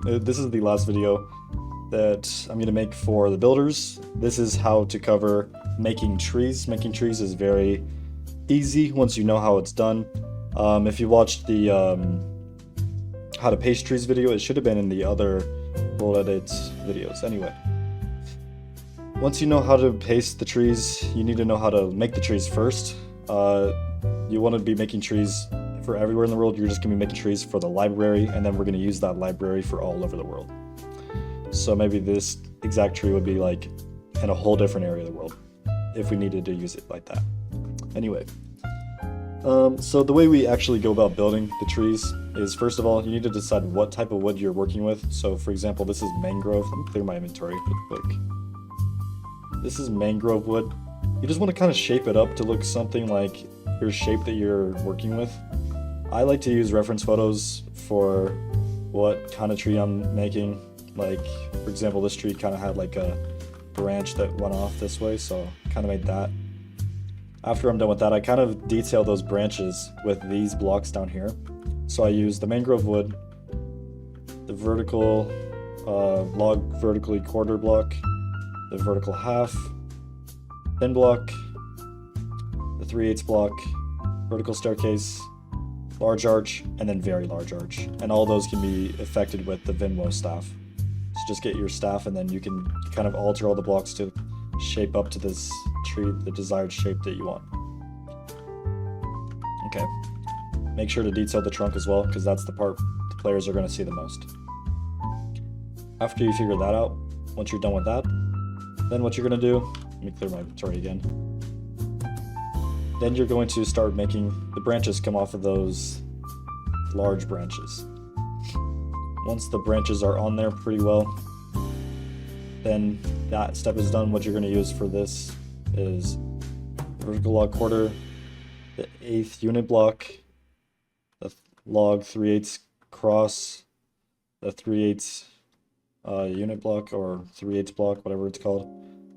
This is the last video that I'm going to make for the builders. This is how to cover making trees. Making trees is very easy once you know how it's done. If you watched the how to paste trees video, it should have been in the other world edits videos. Anyway, once you know how to paste the trees, you need to know how to make the trees first. You want to be making trees for everywhere in the world. You're just going to be making trees for the library, and then we're going to use that library for all over the world. So maybe this exact tree would be like in a whole different area of the world if we needed to use it like that. Anyway, so the way we actually go about building the trees is, first of all, you need to decide what type of wood you're working with. So for example, this is mangrove. Let me clear my inventory real quick. This is mangrove wood. You just want to kind of shape it up to look something like your shape that you're working with. I like to use reference photos for what kind of tree I'm making. Like, for example, this tree kind of had like a branch that went off this way, so kind of made that. After I'm done with that, I kind of detail those branches with these blocks down here. So I use the mangrove wood, the vertical log vertically quarter block, the vertical half, thin block, the 3/8 block, vertical staircase, large arch, and then very large arch. And all those can be affected with the Venmo staff. So just get your staff, and then you can kind of alter all the blocks to shape up to this tree, the desired shape that you want. Okay. Make sure to detail the trunk as well, because that's the part the players are going to see the most. After you figure that out, once you're done with that, then what you're going to do, let me clear my inventory again. Then you're going to start making the branches come off of those large branches. Once the branches are on there pretty well, then that step is done. What you're going to use for this is vertical log quarter, the 1/8 unit block, the log 3/8 cross, the 3/8 unit block or 3/8 block, whatever it's called,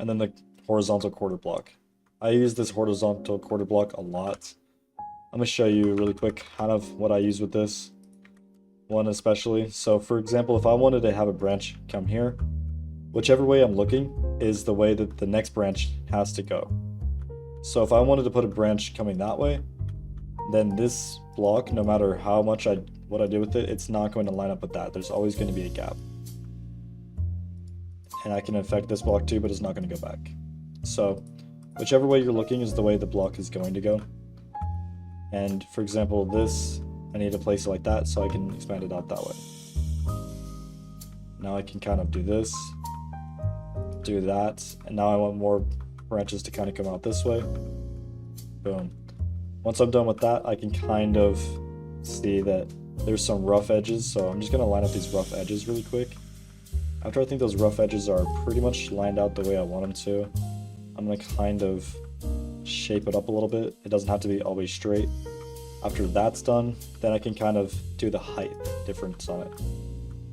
and then the horizontal quarter block. I use this horizontal quarter block a lot. I'm going to show you really quick kind of what I use with this one especially. So for example, if I wanted to have a branch come here, whichever way I'm looking is the way that the next branch has to go. So if I wanted to put a branch coming that way, then this block, no matter how much what I do with it, it's not going to line up with that. There's always going to be a gap. And I can affect this block too, but it's not going to go back. So whichever way you're looking is the way the block is going to go. And for example, this, I need to place it like that so I can expand it out that way. Now I can kind of do this, do that, and now I want more branches to kind of come out this way. Boom. Once I'm done with that, I can kind of see that there's some rough edges, so I'm just going to line up these rough edges really quick. After I think those rough edges are pretty much lined out the way I want them to, I'm going to kind of shape it up a little bit. It doesn't have to be always straight. After that's done, then I can kind of do the height difference on it.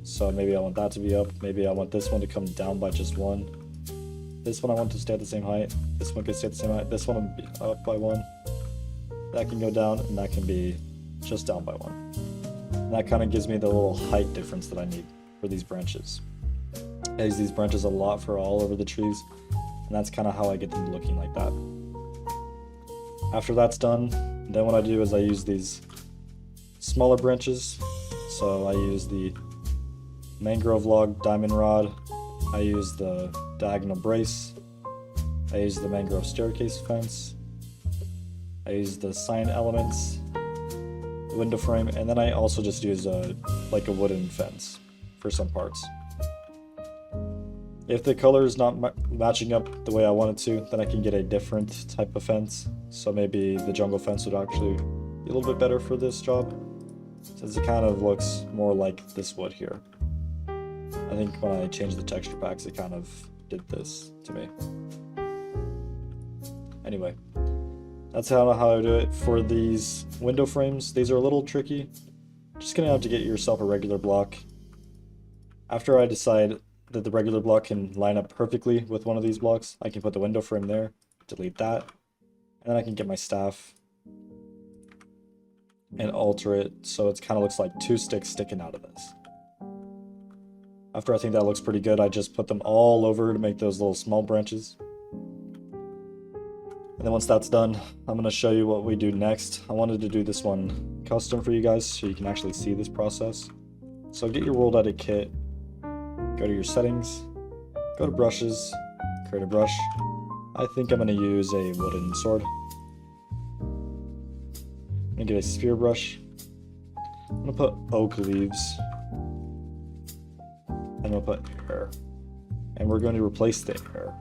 So maybe I want that to be up, maybe I want this one to come down by just one. This one I want to stay at the same height, this one can stay at the same height, this one will be up by one. That can go down, and that can be just down by one. And that kind of gives me the little height difference that I need for these branches. I use these branches a lot for all over the trees, and that's kind of how I get them looking like that. After that's done, then what I do is I use these smaller branches. So I use the mangrove log diamond rod, I use the diagonal brace, I use the mangrove staircase fence, I use the sign elements, the window frame, and then I also just use like a wooden fence for some parts. If the color is not matching up the way I want it to, then I can get a different type of fence. So maybe the jungle fence would actually be a little bit better for this job, since it kind of looks more like this wood here. I think when I changed the texture packs, it kind of did this to me. Anyway, that's how I do it. For these window frames, these are a little tricky. Just gonna have to get yourself a regular block. After I decide that the regular block can line up perfectly with one of these blocks, I can put the window frame there, delete that, and then I can get my staff and alter it so it kind of looks like two sticks sticking out of this. After I think that looks pretty good, I just put them all over to make those little small branches. And then once that's done, I'm going to show you what we do next. I wanted to do this one custom for you guys so you can actually see this process. So get your world edit kit, go to your settings, go to brushes, create a brush. I think I'm going to use a wooden sword. I'm going to get a sphere brush. I'm going to put oak leaves. And we'll put air. And we're going to replace the air.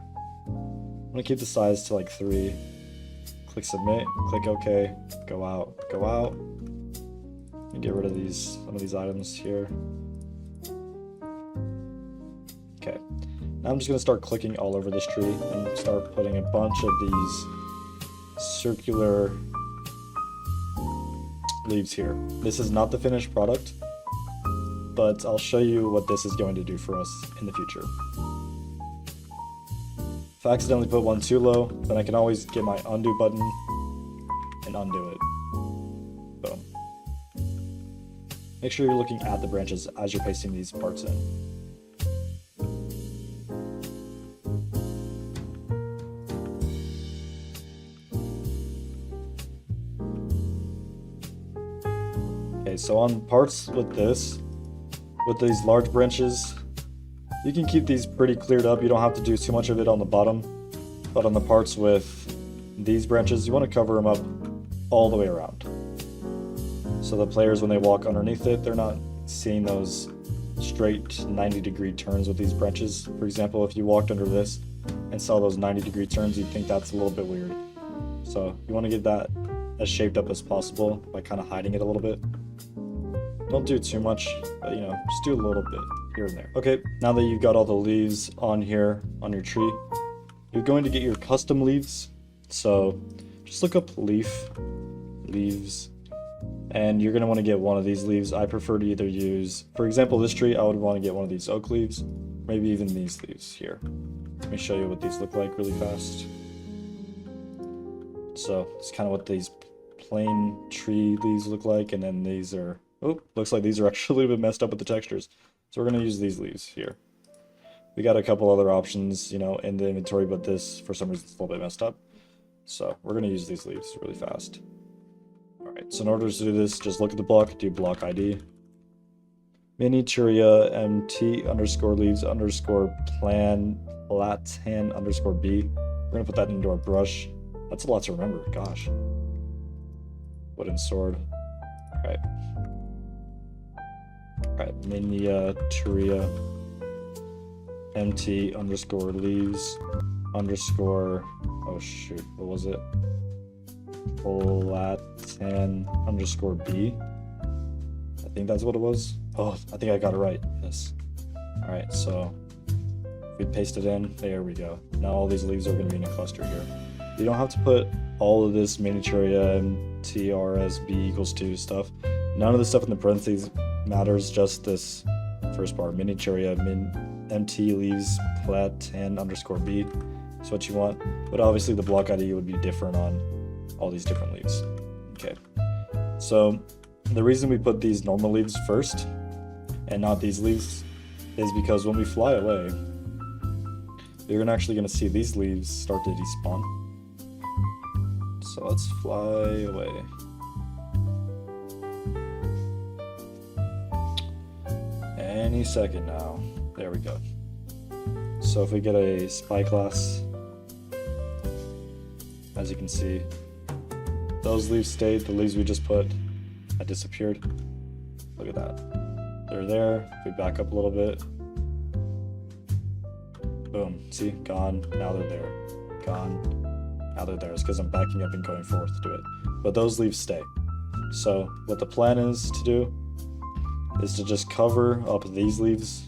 I'm going to keep the size to like 3. Click submit, click OK, go out, and get rid of some of these items here. Okay, now I'm just going to start clicking all over this tree and start putting a bunch of these circular leaves here. This is not the finished product, but I'll show you what this is going to do for us in the future. If I accidentally put one too low, then I can always get my undo button and undo it. Boom. Make sure you're looking at the branches as you're pasting these parts in. Okay, so on parts with these large branches, you can keep these pretty cleared up. You don't have to do too much of it on the bottom. But on the parts with these branches, you want to cover them up all the way around. So the players, when they walk underneath it, they're not seeing those straight 90-degree turns with these branches. For example, if you walked under this and saw those 90-degree turns, you'd think that's a little bit weird. So you want to get that as shaped up as possible by kind of hiding it a little bit. Don't do too much, but just do a little bit here and there. Okay, now that you've got all the leaves on here on your tree, you're going to get your custom leaves. So just look up leaves, and you're going to want to get one of these leaves. I prefer to either use, for example, this tree, I would want to get one of these oak leaves, maybe even these leaves here. Let me show you what these look like really fast. So it's kind of what these plain tree leaves look like, and then these are, oh, looks like these are actually a little bit messed up with the textures. So we're going to use these leaves here. We got a couple other options, in the inventory, but this, for some reason, is a little bit messed up. So we're going to use these leaves really fast. Alright, so in order to do this, just look at the block, do block ID. Miniaturia MT underscore leaves underscore platan underscore B. We're going to put that into our brush. That's a lot to remember, gosh. Wooden sword. Alright. Alright, miniaturia MT underscore leaves underscore, oh shoot, what was it? Platan underscore B. I think that's what it was. Oh, I think I got it right. Yes. Alright, so if we paste it in, there we go. Now all these leaves are going to be in a cluster here. You don't have to put all of this miniaturia MTRSB equals 2 stuff. None of the stuff in the parentheses matters, just this first part, miniaturia MT leaves platan underscore B is what you want, but obviously the block ID would be different on all these different leaves. Okay, so the reason we put these normal leaves first and not these leaves is because when we fly away, you're actually going to see these leaves start to despawn. So let's fly away. Any second now. There we go. So if we get a spy class, as you can see, those leaves stayed. The leaves we just put had disappeared. Look at that. They're there. If we back up a little bit, boom. See, gone. Now they're there. Gone. Now they're there. It's because I'm backing up and going forward to do it. But those leaves stay. So what the plan is to do is to just cover up these leaves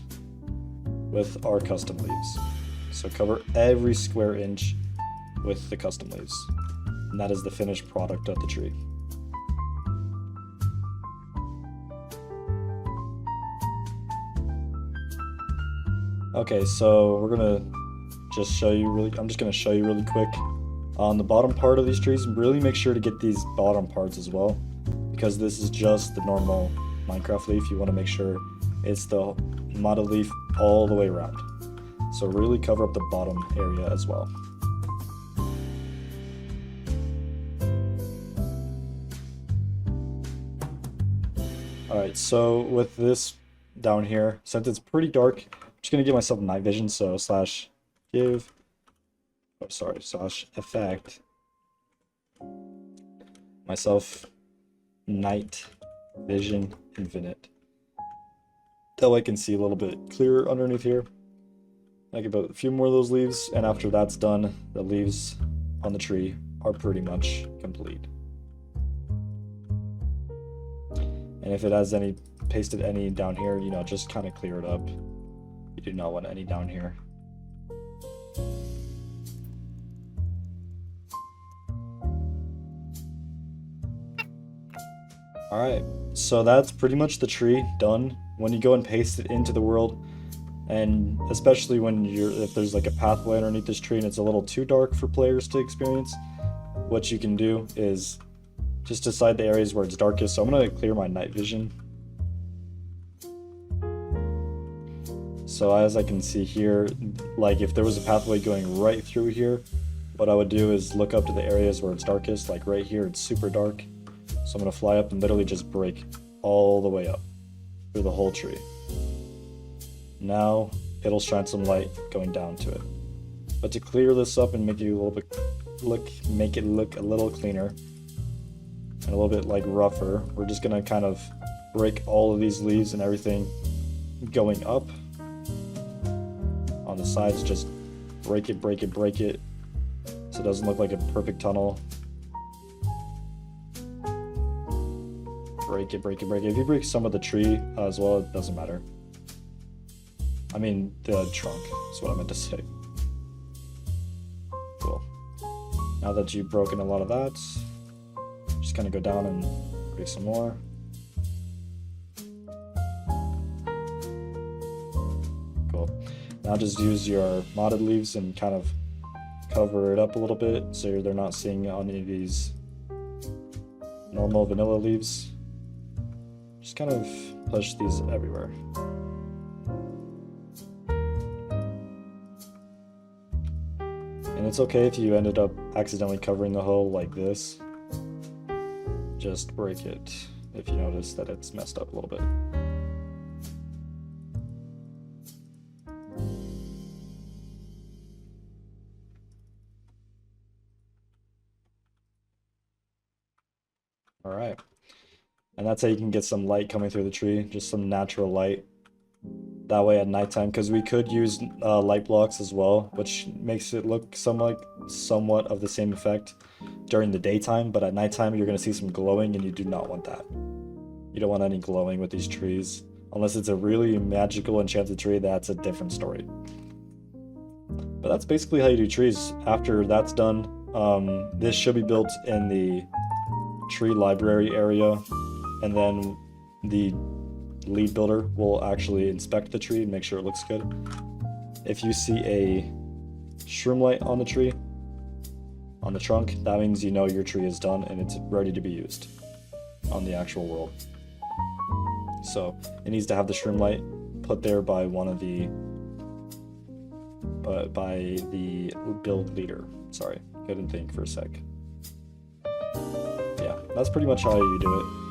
with our custom leaves. So cover every square inch with the custom leaves. And that is the finished product of the tree. Okay, so we're gonna just show you I'm just gonna show you really quick on the bottom part of these trees. Really make sure to get these bottom parts as well, because this is just the normal Minecraft leaf. You want to make sure it's the modded leaf all the way around. So really cover up the bottom area as well. Alright, so with this down here, since it's pretty dark, I'm just gonna give myself night vision, so slash effect myself night vision infinite. That way I can see a little bit clearer underneath here. I can put a few more of those leaves, and after that's done, the leaves on the tree are pretty much complete. And if it has any pasted any down here, you know, just kind of clear it up. You do not want any down here. Alright, so that's pretty much the tree done. When you go and paste it into the world, and especially when if there's like a pathway underneath this tree and it's a little too dark for players to experience, what you can do is just decide the areas where it's darkest. So I'm going to clear my night vision. So as I can see here, like if there was a pathway going right through here, what I would do is look up to the areas where it's darkest. Like right here, it's super dark. So I'm going to fly up and literally just break all the way up through the whole tree. Now it'll shine some light going down to it. But to clear this up and make it a little bit make it look a little cleaner and a little bit like rougher, we're just gonna kind of break all of these leaves and everything going up. On the sides, just break it, so it doesn't look like a perfect tunnel. Break it. If you break some of the tree as well, it doesn't matter. I mean, the trunk is what I meant to say. Cool. Now that you've broken a lot of that, just kind of go down and break some more. Cool. Now just use your modded leaves and kind of cover it up a little bit so they're not seeing any of these normal vanilla leaves. Just kind of push these everywhere. And it's okay if you ended up accidentally covering the hole like this. Just break it if you notice that it's messed up a little bit. Alright. And that's how you can get some light coming through the tree, just some natural light. That way at nighttime, because we could use light blocks as well, which makes it look somewhat of the same effect during the daytime, but at nighttime you're going to see some glowing, and you do not want that. You don't want any glowing with these trees. Unless it's a really magical enchanted tree, that's a different story. But that's basically how you do trees. After that's done, this should be built in the tree library area, and then the lead builder will actually inspect the tree and make sure it looks good. If you see a shroom light on the tree, on the trunk, that means you know your tree is done and it's ready to be used on the actual world. So it needs to have the shroom light put there by one of the by the build leader. Sorry, couldn't think for a sec. Yeah, that's pretty much how you do it.